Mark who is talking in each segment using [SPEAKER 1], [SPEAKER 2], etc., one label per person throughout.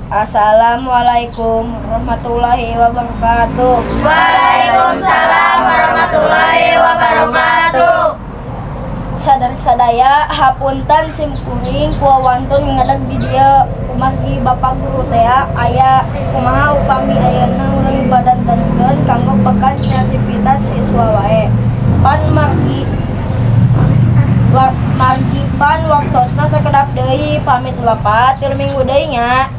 [SPEAKER 1] Assalamualaikum warahmatullahi wabarakatuh.
[SPEAKER 2] Waalaikumsalam warahmatullahi wabarakatuh.
[SPEAKER 1] Sadaya hapunten simkuring kuawantun ngadag di dieu kumargi Bapak Guru teh aya kumaha upami ayeuna urang badan tenkeun kanggo pekan kreativitas siswa wae. Pan margi pan waktosna sakedap deui pamit lapat tir minggu deui nya.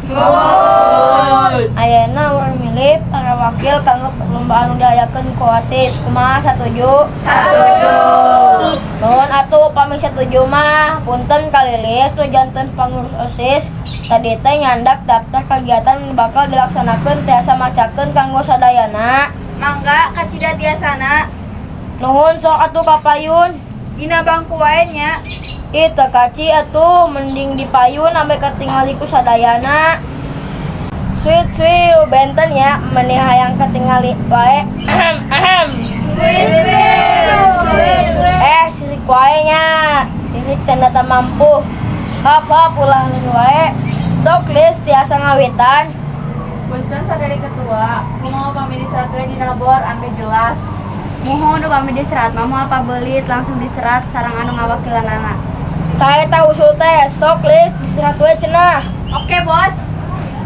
[SPEAKER 1] Ayeuna urang milih para wakil kanggo perlombaan nu diayakeun ku OSIS. Kumaha satuju?
[SPEAKER 2] Satuju.
[SPEAKER 1] Nuhun atuh pami satuju mah punten kalilis nu janten pangurus OSIS tadi teh nyandak daftar kegiatan bakal dilaksanakeun tiasa macakeun kanggo sadayana.
[SPEAKER 2] Mangga kacida tiasana.
[SPEAKER 1] Nuhun sok atuh kapayun.
[SPEAKER 2] Dina bangku wae nya.
[SPEAKER 1] Itu kaci atuh mending dipayun sampai ketinggali ku sadayana. Sweet benten ya menih hayang ketinggali wae.
[SPEAKER 2] Sweet.
[SPEAKER 1] Sirik wae nya. Sirik tanda tak mampu. Hap ulah wae. Sok lis tiasa ngawitan.
[SPEAKER 2] Punten sadari ketua, kumaha pami diserat we dina bor ampe jelas.
[SPEAKER 3] Mohon upami diserat mah moal pabelit langsung diserat sareng anu ngawakilanana.
[SPEAKER 1] Saya tahu usul teh sok lis diserat we cenah.
[SPEAKER 2] Oke, Bos.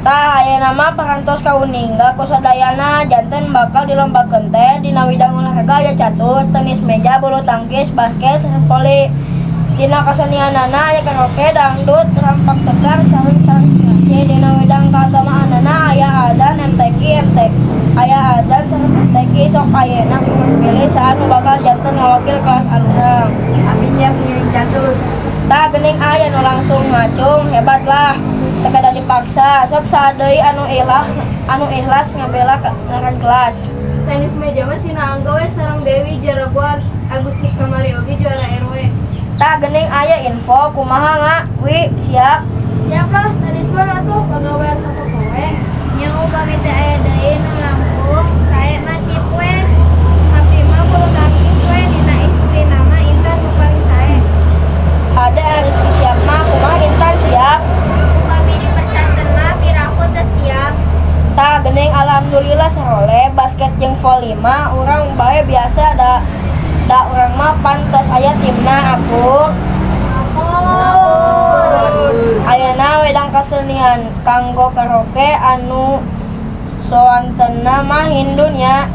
[SPEAKER 1] Tah ayeuna mah parantos kauningga ku sadayana janten bakal dilombakeun teh dina widang olahraga aya catur, tenis meja, bulu tangkis, basket, sareng voli. Dina kasenianana aya karaoke, dangdut, rampak segar, sareng dina widang keagamaanana aya adzan, MTQ, aya adzan sareng MTQ sok ayeuna kumaha pilih saha nu bakal janten ngawakil kelas aluran.
[SPEAKER 2] Abi siap ngiring catur.
[SPEAKER 1] Tah geuning aya nu langsung ngacung hebat lah. Teu kada dipaksa, sok sadeui anu ikhlas ngabela ngaran kelas.
[SPEAKER 3] Tenis meja mah Sina Angga we sareng Dewi Jaraguan Agustus kamari oge juara RW.
[SPEAKER 1] Tah geuning aya info kumaha nga? Wi, siap.
[SPEAKER 3] Siap lah, tenis mah atuh pagawean sapopoe. Nya upami teh aya deui nu Lampung, sae mah sip we. Tapi mah bulu tangkis we dina istri nama Intan nu paling sae.
[SPEAKER 1] Ada Rizky siap mah kumaha Intan siap.
[SPEAKER 3] Upami dipercanten mah piraku teh siap.
[SPEAKER 1] Tah geuning alhamdulillah sarole basket jeung voli mah urang bae biasa da urang mah pantos aya timna aku. Ayeuna wedang kasenian kanggo karaoke anu soantena mah Hindunya.